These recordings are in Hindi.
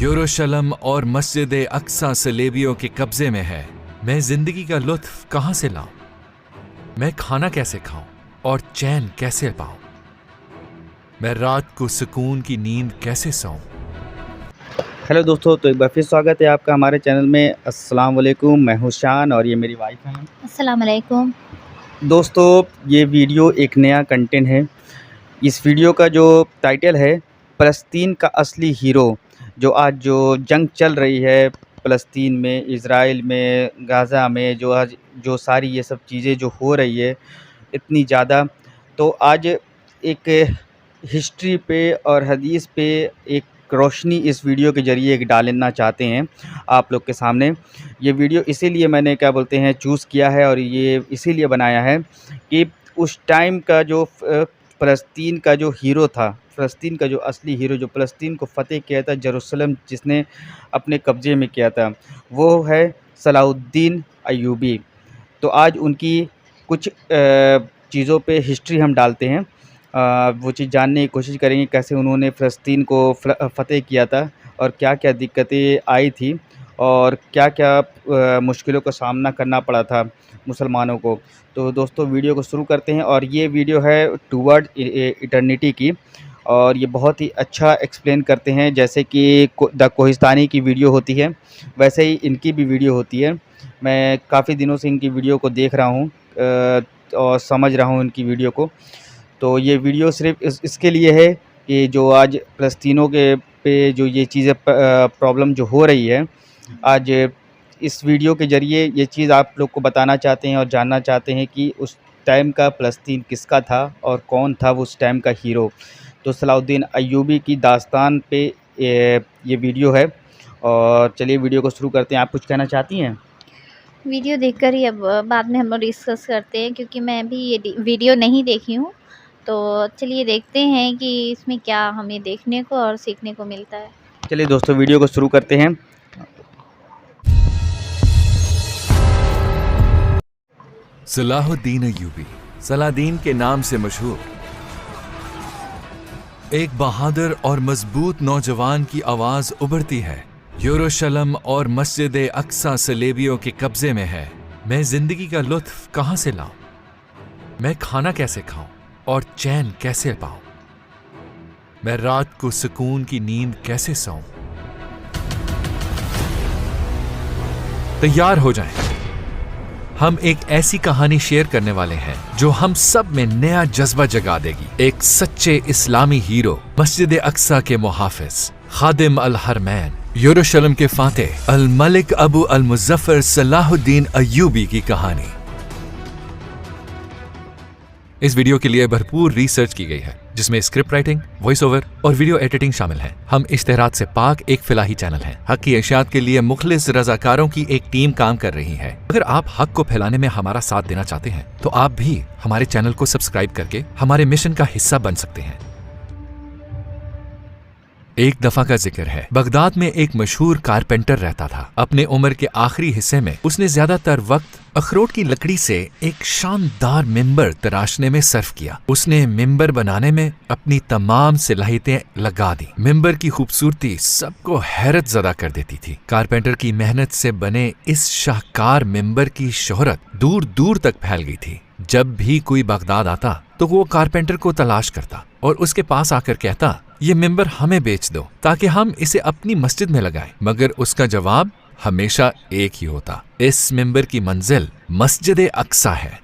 यरूशलेम और मस्जिद अक्सा सलेबियों के कब्जे में है। मैं जिंदगी का लुत्फ कहां से लाऊं? मैं खाना कैसे खाऊं और चैन कैसे पाऊं? मैं रात को सुकून की नींद कैसे सोऊं? हेलो दोस्तों, तो एक बार फिर स्वागत है आपका हमारे चैनल में। अस्सलाम वालेकुम, मैं हूं शान और ये मेरी वाइफ हैं। अस्सलाम वालेकुम। दोस्तों, ये वीडियो एक नया कंटेंट है। इस वीडियो का जो टाइटल है फ़लस्तीन का असली हीरो, जो आज जो जंग चल रही है फ़लस्तीन में, इज़राइल में, गाज़ा में, जो आज जो सारी ये सब चीज़ें जो हो रही है इतनी ज़्यादा, तो आज एक हिस्ट्री पे और हदीस पे एक रोशनी इस वीडियो के ज़रिए एक डालना चाहते हैं आप लोग के सामने। ये वीडियो इसीलिए मैंने क्या बोलते हैं चूज़ किया है और ये इसीलिए बनाया है कि उस टाइम का जो फ़लस्तीन का जो हीरो था, फ़लस्तीन का जो असली हीरो जो फ़लस्तीन को फ़तेह किया था, जेरूसलम जिसने अपने कब्ज़े में किया था, वो है सलाहुद्दीन अय्यूबी। तो आज उनकी कुछ चीज़ों पे हिस्ट्री हम डालते हैं। वो चीज़ जानने की कोशिश करेंगे कैसे उन्होंने फ़लस्तीन को फ़तेह किया था और क्या-क्या दिक्कतें आई थी और क्या-क्या मुश्किलों का सामना करना पड़ा था मुसलमानों को। तो दोस्तों, वीडियो को शुरू करते हैं और ये वीडियो है टुवर्ड इटर्निटी की और ये बहुत ही अच्छा एक्सप्लेन करते हैं। जैसे कि द कोहिस्तानी की वीडियो होती है, वैसे ही इनकी भी वीडियो होती है। मैं काफ़ी दिनों से इनकी वीडियो को देख रहा हूँ और समझ रहा हूँ इनकी वीडियो को। तो ये वीडियो सिर्फ़ इसके लिए है कि जो आज फ़लस्तीनियों के पे जो ये चीज़ें प्रॉब्लम जो हो रही है, आज इस वीडियो के ज़रिए ये चीज़ आप लोग को बताना चाहते हैं और जानना चाहते हैं कि उस टाइम का फ़लस्तीन किसका था और कौन था उस टाइम का हीरो। तो सलाहुद्दीन अय्यूबी की दास्तान पे ये वीडियो है और चलिए वीडियो को शुरू करते हैं। आप कुछ कहना चाहती हैं? वीडियो देखकर ही अब बाद में हम लोग डिस्कस करते हैं, क्योंकि मैं भी ये वीडियो नहीं देखी हूँ। तो चलिए देखते हैं कि इसमें क्या हमें देखने को और सीखने को मिलता है। चलिए दोस्तों, वीडियो को शुरू करते हैं। सलाहुद्दीन अय्यूबी, सलादीन के नाम से मशहूर, एक बहादुर और मजबूत नौजवान की आवाज उभरती है। यरूशलेम और मस्जिद अक्सा सलेबियों के कब्जे में है। मैं जिंदगी का लुत्फ कहां से लाऊं? मैं खाना कैसे खाऊं और चैन कैसे पाऊं? मैं रात को सुकून की नींद कैसे सोऊं? तैयार हो जाएं। हम एक ऐसी कहानी शेयर करने वाले हैं जो हम सब में नया जज्बा जगा देगी। एक सच्चे इस्लामी हीरो, मस्जिद अक्सा के मुहाफिज, खादिम अल हरमैन, यरूशलेम के फातेह, अल मलिक अबू अल मुज़फ़्फ़र सलाहुद्दीन अय्यूबी की कहानी। इस वीडियो के लिए भरपूर रिसर्च की गई है, जिसमें स्क्रिप्ट राइटिंग, वॉइस ओवर और वीडियो एडिटिंग शामिल है। हम इश्तेहारात से पाक एक फिलाही चैनल हैं। हक की इशाअत के लिए मुखलिस रज़ाकारों की एक टीम काम कर रही है। अगर आप हक को फैलाने में हमारा साथ देना चाहते हैं तो आप भी हमारे चैनल को सब्सक्राइब करके हमारे मिशन का हिस्सा बन सकते हैं। एक दफा का जिक्र है, बगदाद में एक मशहूर कारपेंटर रहता था। अपने उम्र के आखिरी हिस्से में उसने ज्यादातर वक्त अखरोट की लकड़ी से एक शानदार मिंबर तराशने में सर्फ किया। उसने मिंबर बनाने में अपनी तमाम सलाहियतें लगा दी। मिंबर की खूबसूरती सबको हैरत ज़दा कर देती थी। कारपेंटर की मेहनत से बने इस शाहकार मिंबर की शोहरत दूर दूर तक फैल गई थी। जब भी कोई बगदाद आता तो वो कारपेंटर को तलाश करता और उसके पास आकर कहता, ये मिंबर हमें बेच दो ताकि हम इसे अपनी मस्जिद में लगाएं। मगर उसका जवाब हमेशा एक ही होता, इस मिंबर की मंजिल मस्जिद अक्सा है।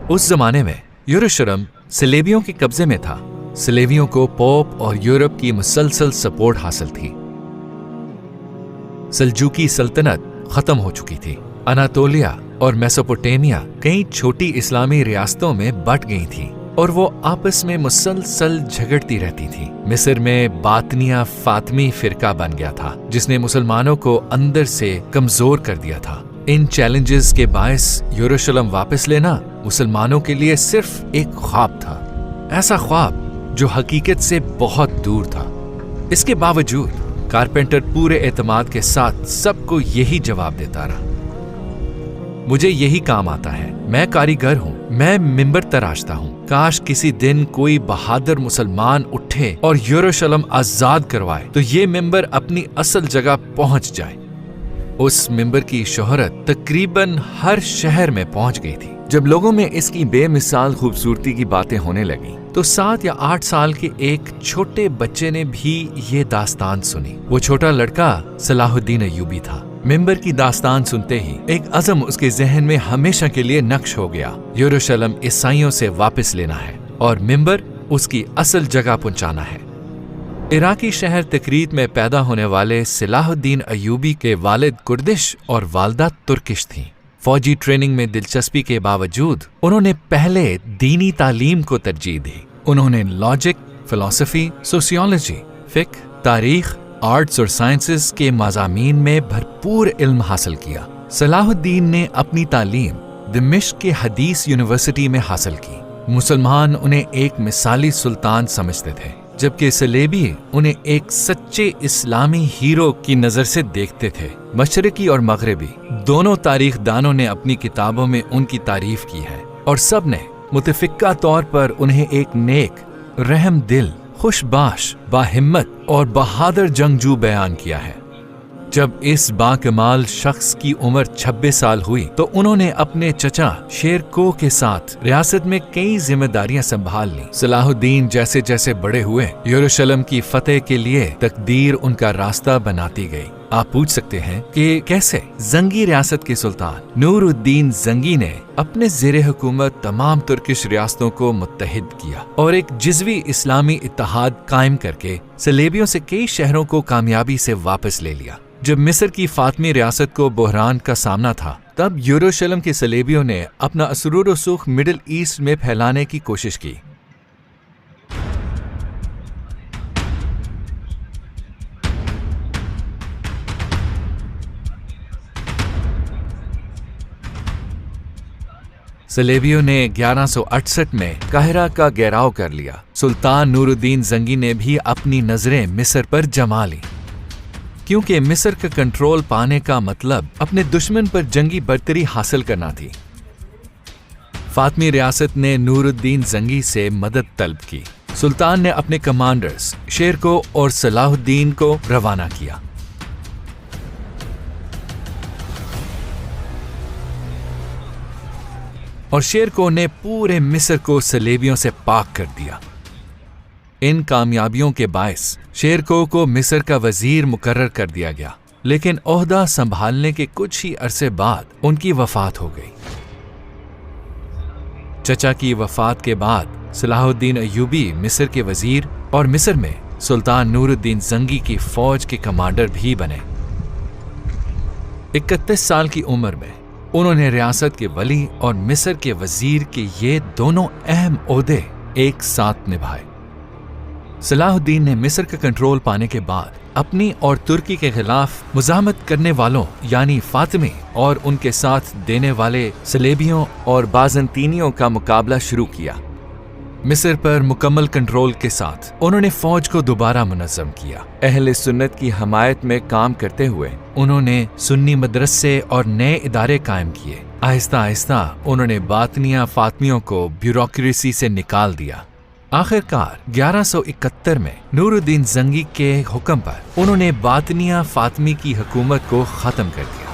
उस जमाने में यरूशलेम सलेबियों के कब्जे में था। सलेबियों को पोप और यूरोप की मुसलसल सपोर्ट हासिल थी। सल्जूकी सल्तनत खत्म हो चुकी थी। अनातोलिया और मेसोपोटामिया कई छोटी इस्लामी रियासतों में बट गई थी और वो आपस में मुसलसल झगड़ती रहती थी। मिस्र में बातनिया फातमी फिरका बन गया था, जिसने मुसलमानों को अंदर से कमजोर कर दिया था। इन चैलेंजेस के बायस यरूशलेम वापस लेना मुसलमानों के लिए सिर्फ एक ख्वाब था, ऐसा ख्वाब जो हकीकत से बहुत दूर था। इसके बावजूद कारपेंटर पूरे एतमाद के साथ सबको यही जवाब देता रहा। मुझे यही काम आता है। मैं कारीगर हूँ, मैं मिंबर तराशता हूँ। काश किसी दिन कोई बहादुर मुसलमान उठे और यरूशलेम आजाद करवाए तो ये मिंबर अपनी असल जगह पहुंच जाए। उस मिंबर की शोहरत तकरीबन हर शहर में पहुंच गई थी। जब लोगों में इसकी बेमिसाल खूबसूरती की बातें होने लगी तो 7 या 8 साल के एक छोटे बच्चे ने भी ये दास्तान सुनी। वो छोटा लड़का सलाहुद्दीन अय्यूबी था। मिंबर की दास्तान सुनते ही एक अज़म उसके जहन में हमेशा के लिए नक्श हो गया। यरूशलेम ईसाइयों से वापस लेना है और मिंबर उसकी असल जगह पहुंचाना है। इराकी शहर तकरीत में पैदा होने वाले सलाहुद्दीन अय्यूबी के वालिद कुर्दिश और वालदा तुर्किश थीं। फौजी ट्रेनिंग में दिलचस्पी के बावजूद उन्होंने पहले दीनी तालीम को तरजीह दी। उन्होंने लॉजिक, फिलॉसफी, सोशियोलॉजी, फिक्र, तारीख, आर्ट्स और साइंसेस के मज़ामीन में भरपूर इल्म हासिल किया। सलाहुद्दीन ने अपनी तालीम दिमिश्क के हदीस यूनिवर्सिटी में हासिल की। मुसलमान उन्हें एक मिसाली सुल्तान समझते थे, जबकि सलेबी उन्हें एक सच्चे इस्लामी हीरो की नजर से देखते थे। मशरिकी और मगरबी दोनों तारीख दानों ने अपनी किताबों में उनकी तारीफ की है और सब ने मुतफिक्का तौर पर उन्हें एक नेक, रहम दिल, खुशबाश, बाहिम्मत और बहादुर जंगजू बयान किया है। जब इस बाकमाल शख्स की उम्र 26 साल हुई तो उन्होंने अपने चचा शेरको के साथ रियासत में कई जिम्मेदारियां संभाल ली। सलाहुद्दीन जैसे जैसे बड़े हुए, यरूशलेम की फतेह के लिए तकदीर उनका रास्ता बनाती गई। आप पूछ सकते हैं कि कैसे? जंगी रियासत के सुल्तान नूरुद्दीन जंगी ने अपने ज़ेरे हुकूमत तमाम तुर्किश रियासतों को मुत्तहिद किया और एक जिज़वी इस्लामी इत्तेहाद कायम करके सलेबियों से कई शहरों को कामयाबी से वापस ले लिया। जब मिस्र की फातमी रियासत को बहरान का सामना था, तब यरूशलेम के सलेबियों ने अपना असरूर रसूख मिडिल ईस्ट में फैलाने की कोशिश की। सलेबियों ने 1168 में काहिरा का घेराव कर लिया। सुल्तान नूरुद्दीन जंगी ने भी अपनी नजरें मिस्र पर जमा ली, क्योंकि मिस्र का कंट्रोल पाने का मतलब अपने दुश्मन पर जंगी बर्तरी हासिल करना थी। फातमी रियासत ने नूरुद्दीन जंगी से मदद तलब की। सुल्तान ने अपने कमांडर्स शेरको और सलाहुद्दीन को रवाना किया। और शेरको ने पूरे मिस्र को सलेबियों से पाक कर दिया। इन कामयाबियों के बायस शेरको को मिस्र का वजीर मुकर्रर कर दिया गया, लेकिन ओहदा संभालने के कुछ ही अरसे बाद उनकी वफात हो गई। चचा की वफात के बाद सलाहुद्दीन अय्यूबी मिस्र के वजीर और मिस्र में सुल्तान नूरुद्दीन जंगी की फौज के कमांडर भी बने। 31 साल की उम्र में उन्होंने रियासत के वली और मिस्र के वजीर के ये दोनों अहम ओहदे एक साथ निभाए। सलाहुद्दीन ने मिस्र का कंट्रोल पाने के बाद अपनी और तुर्की के खिलाफ मुजाहमत करने वालों यानी फातिमी और उनके साथ देने वाले सलेबियों और बाज़ंतीनियों का मुकाबला शुरू किया। मिस्र पर मुकम्मल कंट्रोल के साथ उन्होंने फौज को दोबारा मुनज़्ज़म किया। अहले सुन्नत की हमायत में काम करते हुए उन्होंने सुन्नी मदरसे और नए इदारे कायम किए। आहिस्ता आहिस्ता उन्होंने बातनिया फातमियों को ब्यूरोक्रेसी से निकाल दिया। आखिरकार 1171 में नूरुद्दीन जंगी के हुक्म पर उन्होंने बातनिया फातमी की हुकूमत को खत्म कर दिया।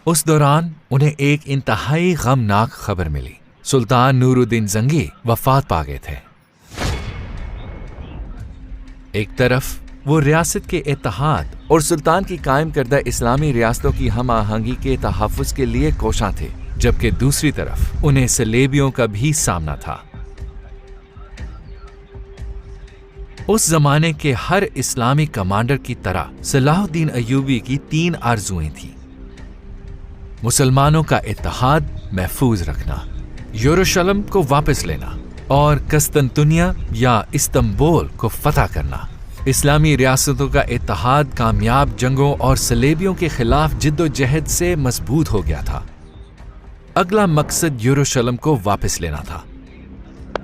उस दौरान उन्हें एक इंतहाई गमनाक खबर मिली। सुल्तान नूरुद्दीन जंगी वफात पा गए थे। एक तरफ वो रियासत के इत्तेहाद और सुल्तान की कायम करदा इस्लामी रियासतों की हम आहंगी के तहफ़्फ़ुज़ के लिए कोशां थे, जबकि दूसरी तरफ उन्हें सलेबियों का भी सामना था। उस जमाने के हर इस्लामी कमांडर की तरह सलाहुद्दीन अय्यूबी की 3 आरज़ुएं थीं। मुसलमानों का इत्तेहाद महफूज रखना, यरूशलेम को वापस लेना और कस्तंतुनिया या इस्तांबुल को फतह करना। इस्लामी रियासतों का इत्तेहाद कामयाब जंगों और सलेबियों के खिलाफ जिद्दोजहद से मजबूत हो गया था। अगला मकसद यरूशलेम को वापस लेना था।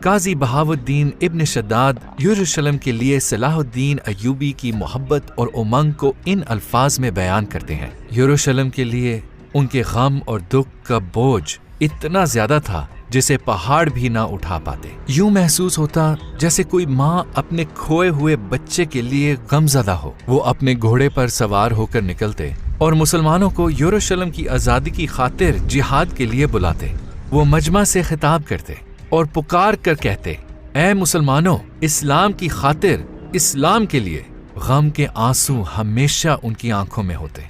काजी बहाउद्दीन इब्न शद्दाद यरूशलेम के लिए सलाहुद्दीन अय्यूबी की मोहब्बत और उमंग को इन अल्फाज में बयान करते हैं। यरूशलेम के लिए उनके गम और दुख का बोझ इतना ज्यादा था जिसे पहाड़ भी ना उठा पाते। यूं महसूस होता जैसे कोई माँ अपने खोए हुए बच्चे के लिए गमज़दा हो। वो अपने घोड़े पर सवार होकर निकलते और मुसलमानों को यरूशलेम की आज़ादी की खातिर जिहाद के लिए बुलाते। वो मजमा से खिताब करते और पुकार कर कहते, ऐ मुसलमानों, इस्लाम की खातिर, इस्लाम के लिए। गम के आंसू हमेशा उनकी आंखों में होते,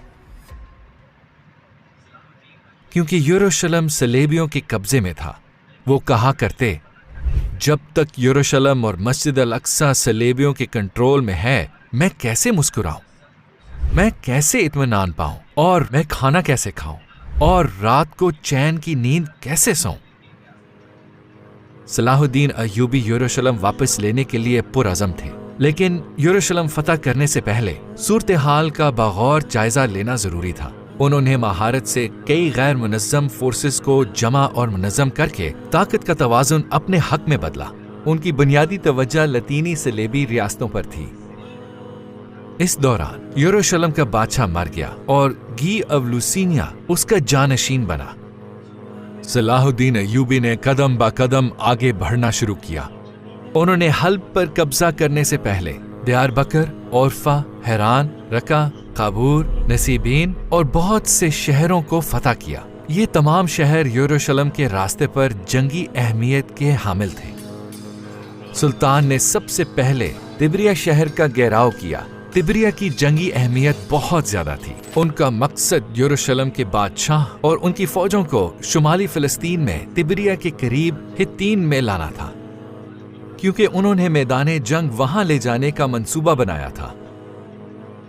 क्योंकि यरूशलेम सलेबियों के कब्जे में था। वो कहा करते, जब तक यरूशलेम और मस्जिद अल अक्सा सलेबियों के कंट्रोल में है, मैं कैसे मुस्कुराऊं, मैं कैसे इत्मीनान पाऊं, और मैं खाना कैसे खाऊं, और रात को चैन की नींद कैसे सोऊं। सलाहुद्दीन अय्यूबी यरूशलेम वापस लेने के लिए पुरअज़म थे, लेकिन यरूशलेम फतह करने से पहले सूरत हाल का बगौर जायजा लेना जरूरी था। उन्होंने महारत से कई गैर मुनज़्ज़म फोर्सेस को जमा और मुनज़्ज़म करके ताकत का तवाज़ुन अपने हक में बदला। उनकी बुनियादी तवज्जो लतीनी सलेबी रियासतों पर थी। इस दौरान यरूशलेम का बादशाह मर गया और गी अवलूसीनिया उसका जानशीन बना। सलाहुद्दीन अय्यूबी ने कदम ब कदम आगे बढ़ना शुरू किया। उन्होंने हल्ब पर कब्जा करने से पहले दियारबकर, औरफा, हैरान, रका, काबूर, नसीबीन और बहुत से शहरों को फतह किया। ये तमाम शहर यरूशलेम के रास्ते पर जंगी अहमियत के हामिल थे। सुल्तान ने सबसे पहले तिब्रिया शहर का घेराव किया। तिब्रिया की जंगी अहमियत बहुत ज्यादा थी। उनका मकसद यरूशलेम के बादशाह और उनकी फौजों को शुमाली फिलिस्तीन में तिब्रिया के करीब हित्तीन में लाना था, क्योंकि उन्होंने मैदाने जंग वहां ले जाने का मंसूबा बनाया था।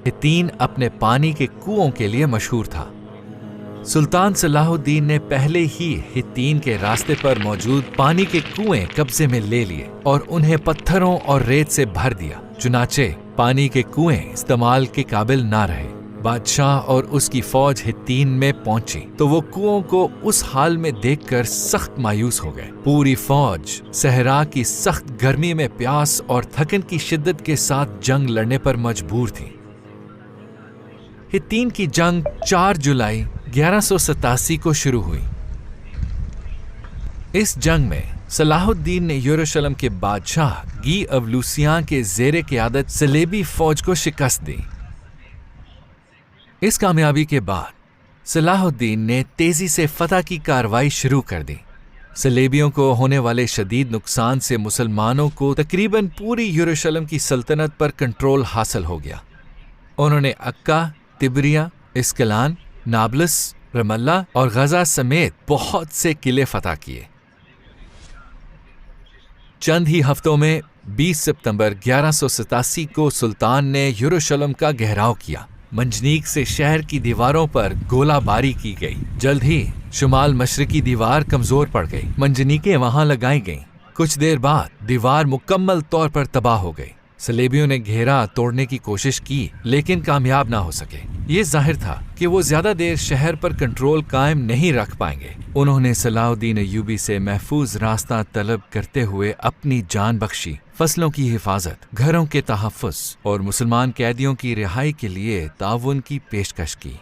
हित्तीन अपने पानी के कुओं के लिए मशहूर था। सुल्तान सलाहुद्दीन ने पहले ही हित्तीन के रास्ते पर मौजूद पानी के कुएं कब्जे में ले लिए और उन्हें पत्थरों और रेत से भर दिया। चुनाचे पानी के कुएं इस्तेमाल के काबिल ना रहे। बादशाह और उसकी फौज हित्तीन में पहुंची तो वो कुओं को उस हाल में देखकर सख्त मायूस हो गए। पूरी फौज सहरा की सख्त गर्मी में प्यास और थकन की शिद्दत के साथ जंग लड़ने पर मजबूर थी। हित्तीन की जंग 4 जुलाई 1187 को शुरू हुई। इस जंग में सलाहुद्दीन ने यरूशलेम के बादशाह गी अवलूसियां के ज़ेरे क़यादत सलेबी फौज को शिकस्त दी। इस कामयाबी के बाद सलाहुद्दीन ने तेजी से फतह की कार्रवाई शुरू कर दी। सलेबियों को होने वाले शदीद नुकसान से मुसलमानों को तकरीबन पूरी यरूशलेम की सल्तनत पर कंट्रोल हासिल हो गया। उन्होंने अक्का, तिब्रिया, इस्कलान, नाबलस, रमल्ला और गजा समेत बहुत से किले फतह किए। चंद ही हफ्तों में 20 सितंबर 1187 को सुल्तान ने यरूशलेम का घेराव किया। मंजनीक से शहर की दीवारों पर गोलाबारी की गई। जल्द ही शुमाल मशरकी दीवार कमजोर पड़ गई। मंजनीकें वहां लगाई गईं। कुछ देर बाद दीवार मुकम्मल तौर पर तबाह हो गई। सलेबियों ने घेरा तोड़ने की कोशिश की लेकिन कामयाब ना हो सके। ये जाहिर था कि वो ज्यादा देर शहर पर कंट्रोल कायम नहीं रख पाएंगे। उन्होंने सलाहुद्दीन अय्यूबी से महफूज रास्ता तलब करते हुए अपनी जान बख्शी। फसलों की हिफाजत, घरों के तहफ़्फ़ुज़ और मुसलमान कैदियों की रिहाई के लिए ताउन की पेशकश की।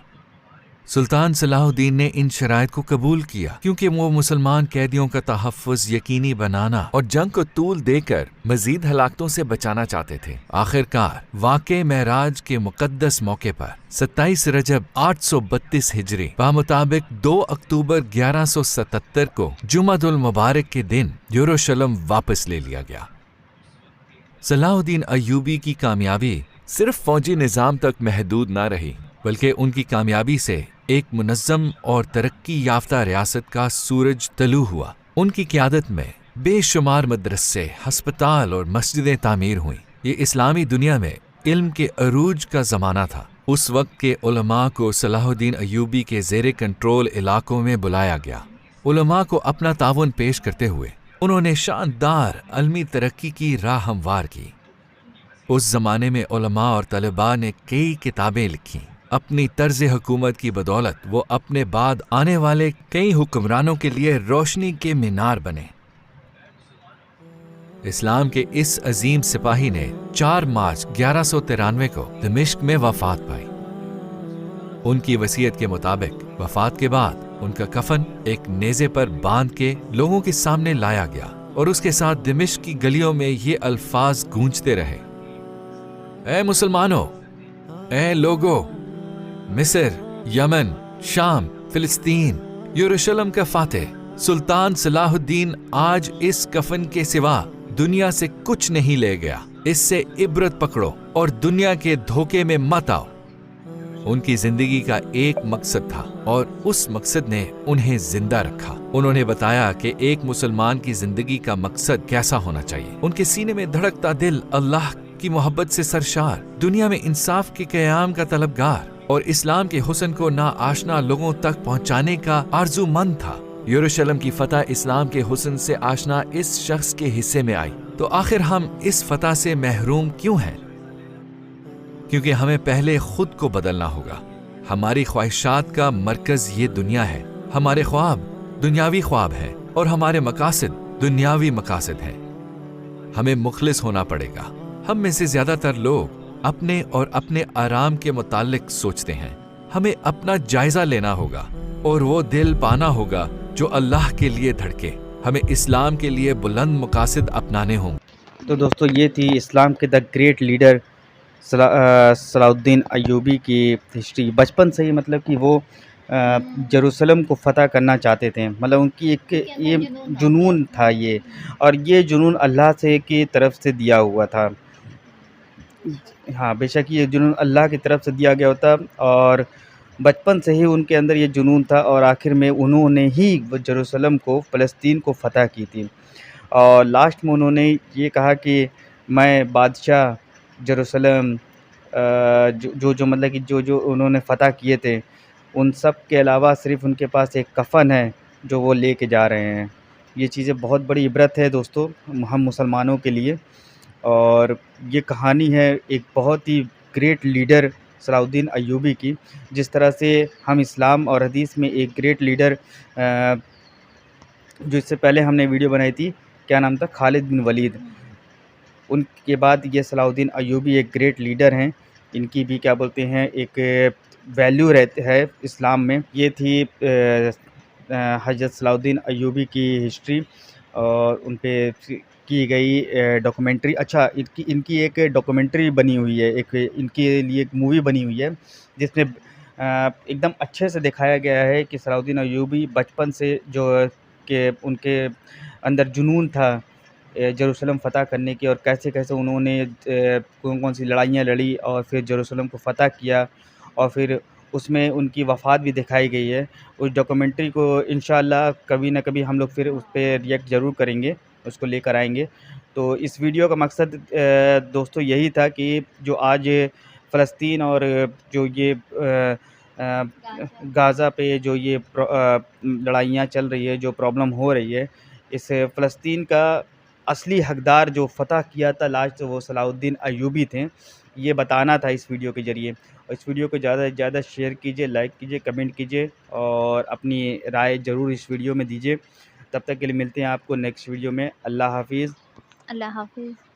सुल्तान सलाहुद्दीन ने इन शराइत को कबूल किया क्योंकि वो मुसलमान कैदियों का तहफ़्फ़ुज़ यकीनी बनाना और जंग को तूल देकर मजीद हलाकतों से बचाना चाहते थे। आखिरकार वाक़े महराज के मुक़द्दस मौके पर 27 रजब 832 हिजरी मुताबिक 2 अक्टूबर 1177 को जुमादुल मुबारक के दिन यरूशलेम वापस ले लिया गया। सलाहुद्दीन अय्यूबी की कामयाबी सिर्फ फौजी निज़ाम तक महदूद न रही, बल्कि उनकी कामयाबी से एक मुनज़्ज़म और तरक्की याफ्ता रियासत का सूरज तलू हुआ। उनकी क़यादत में बेशुमार मदरसे, हस्पताल और मस्जिदें तामीर हुईं। ये इस्लामी दुनिया में इल्म के अरूज का ज़माना था। उस वक्त के उलमा को सलाहुद्दीन अय्यूबी के ज़ेरे कंट्रोल इलाकों में बुलाया गया। उलमा को अपना ताउन पेश करते हुए उन्होंने शानदार अलमी तरक्की की राह हमवार की। उस ज़माने में उलमा और तलबा ने कई किताबें लिखीं। अपनी तर्ज हुकूमत की बदौलत वो अपने बाद आने वाले कई हुक्मरानों के लिए रोशनी के मीनार बने। इस्लाम के इस अजीम सिपाही ने 4 मार्च 1193 को दिमिश्क में वफात पाई। उनकी वसीयत के मुताबिक वफात के बाद उनका कफन एक नेज़े पर बांध के लोगों के सामने लाया गया और उसके साथ दिमिश्क की गलियों में ये अल्फाज गूंजते रहे, ऐ मुसलमानों, ऐ लोगो, मिस्र, यमन, शाम, फिलिस्तीन, यरूशलेम का फातेह सुल्तान सलाहुद्दीन आज इस कफन के सिवा दुनिया से कुछ नहीं ले गया। इससे इबरत पकड़ो और दुनिया के धोखे में मत आओ। उनकी जिंदगी का एक मकसद था और उस मकसद ने उन्हें जिंदा रखा। उन्होंने बताया कि एक मुसलमान की जिंदगी का मकसद कैसा होना चाहिए। उनके सीने में धड़कता दिल अल्लाह की मोहब्बत से सरशार, दुनिया में इंसाफ के क़याम का तलबगार और इस्लाम के हुस्न को नाआशना लोगों तक पहुंचाने का आरज़ूमंद था। यरूशलेम की फतह इस्लाम के हुस्न से आशना इस शख्स के हिस्से में आई। तो आखिर हम इस फतह से महरूम क्यों हैं? क्योंकि हमें पहले खुद को बदलना होगा। हमारी ख्वाहिशात का मरकज ये दुनिया है, हमारे ख्वाब दुनियावी ख्वाब हैं और हमारे मकासद दुनियावी मकासद हैं। हमें मुखलिस होना पड़ेगा। हम में से ज्यादातर लोग अपने और अपने आराम के मुतालिक सोचते हैं। हमें अपना जायजा लेना होगा और वो दिल पाना होगा जो अल्लाह के लिए धड़के। हमें इस्लाम के लिए बुलंद मकासद अपनाने होंगे। तो दोस्तों, ये थी इस्लाम के the great leader Salahuddin Ayyubi की हिस्ट्री। बचपन से ही मतलब कि वो जेरूसलम को फ़तह करना चाहते थे। मतलब उनकी एक ये जुनून था ये, और ये जुनून अल्लाह से की तरफ से दिया हुआ था। हाँ, बेशक ये जुनून अल्लाह की तरफ से दिया गया होता, और बचपन से ही उनके अंदर ये जुनून था, और आखिर में उन्होंने ही जेरूसलम को, फ़लस्तीन को फ़तह की थी। और लास्ट में उन्होंने ये कहा कि मैं बादशाह जेरूसलम जो मतलब कि जो उन्होंने फ़तह किए थे, उन सब के अलावा सिर्फ़ उनके पास एक कफ़न है जो वो लेके जा रहे हैं। ये चीज़ें बहुत बड़ी इबरत है दोस्तों हम मुसलमानों के लिए। और ये कहानी है एक बहुत ही ग्रेट लीडर सलाहुद्दीन अय्यूबी की। जिस तरह से हम इस्लाम और हदीस में एक ग्रेट लीडर जो इससे पहले हमने वीडियो बनाई थी, क्या नाम था, खालिद बिन वलीद, उनके बाद ये सलाहुद्दीन अय्यूबी एक ग्रेट लीडर हैं। इनकी भी क्या बोलते हैं एक वैल्यू रहते है इस्लाम में। ये थी हज़रत सलाहुद्दीन अय्यूबी की हिस्ट्री और उन पे की गई डॉक्यूमेंट्री। अच्छा, इनकी एक डॉक्यूमेंट्री बनी हुई है, एक इनके लिए एक मूवी बनी हुई है जिसमें एकदम अच्छे से दिखाया गया है कि सलाहुद्दीन अय्यूबी बचपन से जो कि उनके अंदर जुनून था जेरूसलम फ़तह करने की, और कैसे-कैसे उन्होंने कौन-कौन सी लड़ाइयाँ लड़ी और फिर जेरूसलम को फ़तह किया, और फिर उसमें उनकी वफ़ात भी दिखाई गई है। उस डॉक्यूमेंट्री को इंशाअल्लाह कभी न कभी हम लोग फिर उस पे रिएक्ट ज़रूर करेंगे, उसको लेकर आएँगे। तो इस वीडियो का मकसद दोस्तों यही था कि जो आज फ़लस्तीन और जो ये गाज़ा पे जो ये लड़ाइयाँ चल रही है, जो प्रॉब्लम हो रही है, इस फ़लस्तीन का असली हकदार जो फ़तह किया था लास्ट, वो सलाहुद्दीन अय्यूबी थे। ये बताना था इस वीडियो के ज़रिए। और इस वीडियो को ज़्यादा से ज़्यादा शेयर कीजिए, लाइक कीजिए, कमेंट कीजिए और अपनी राय ज़रूर इस वीडियो में दीजिए। तब तक के लिए मिलते हैं आपको नेक्स्ट वीडियो में। अल्लाह हाफ़िज़। अल्लाह हाफ़िज़।